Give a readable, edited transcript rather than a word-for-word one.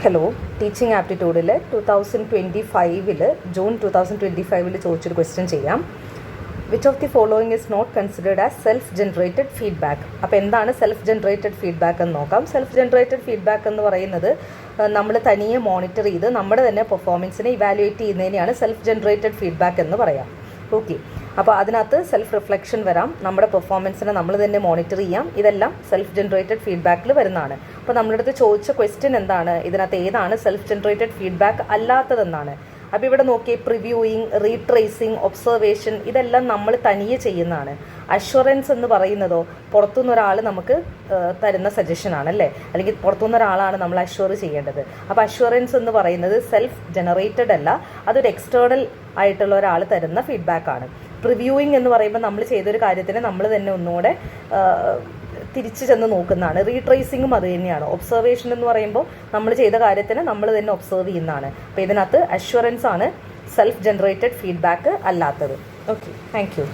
Hello, teaching ആപ്റ്റിറ്റ്യൂഡിൽ 2025 June 2025 ചോദിച്ചൊരു question ചെയ്യാം. Which of the following is not considered as self generated feedback? അപ്പോൾ എന്താണ് self generated feedback എന്ന് നോക്കാം. സെൽഫ് ജനറേറ്റഡ് ഫീഡ്ബാക്ക് എന്ന് പറയുന്നത് നമ്മൾ തനിയെ മോണിറ്റർ ചെയ്ത് നമ്മുടെ തന്നെ പെർഫോമൻസിനെ ഇവാലുവേറ്റ് ചെയ്യുന്നതിനെയാണ് സെൽഫ് ജനറേറ്റഡ് ഫീഡ്ബാക്ക് എന്ന് പറയാം. ഓക്കെ, അപ്പോൾ അതിനകത്ത് സെൽഫ് റിഫ്ലക്ഷൻ വരാം, നമ്മുടെ പെർഫോമൻസിനെ നമ്മൾ തന്നെ മോണിറ്റർ ചെയ്യാം. ഇതെല്ലാം സെൽഫ് ജനറേറ്റഡ് ഫീഡ്ബാക്കിൽ വരുന്നതാണ്. അപ്പോൾ നമ്മുടെ അടുത്ത് ചോദിച്ച ക്വസ്റ്റ്യൻ എന്താണ്, ഇതിനകത്ത് ഏതാണ് സെൽഫ് ജനറേറ്റഡ് ഫീഡ്ബാക്ക് അല്ലാത്തതെന്നാണ്. അപ്പോൾ ഇവിടെ നോക്കിയേ, പ്രിവ്യൂയിങ്, റീട്രേസിങ്, ഒബ്സർവേഷൻ ഇതെല്ലാം നമ്മൾ തനിയെ ചെയ്യുന്നതാണ്. അഷ്വറൻസ് എന്ന് പറയുന്നതോ പുറത്തുനിന്ന് ഒരാൾ നമുക്ക് തരുന്ന സജഷനാണ് അല്ലേ, അല്ലെങ്കിൽ പുറത്തുനിന്ന് ഒരാളാണ് നമ്മൾ അഷ്വർ ചെയ്യേണ്ടത്. അപ്പോൾ അഷ്വറൻസ് എന്ന് പറയുന്നത് സെൽഫ് ജനറേറ്റഡ് അല്ല, അതൊരു എക്സ്റ്റേണൽ ആയിട്ടുള്ള ഒരാൾ തരുന്ന ഫീഡ്ബാക്കാണ്. പ്രിവ്യൂയിങ് എന്ന് പറയുമ്പോൾ നമ്മൾ ചെയ്തൊരു കാര്യത്തിന് നമ്മൾ തന്നെ ഒന്നുകൂടെ തിരിച്ചു ചെന്ന് നോക്കുന്നതാണ്. റീട്രേസിങ്ങും അത് തന്നെയാണ്. ഒബ്സർവേഷൻ എന്ന് പറയുമ്പോൾ നമ്മൾ ചെയ്ത കാര്യത്തിന് നമ്മൾ തന്നെ ഒബ്സർവ് ചെയ്യുന്നതാണ്. അപ്പോൾ ഇതിനകത്ത് അഷ്വറൻസ് ആണ് സെൽഫ് ജനറേറ്റഡ് ഫീഡ്ബാക്ക് അല്ലാത്തത്. Okay, thank you.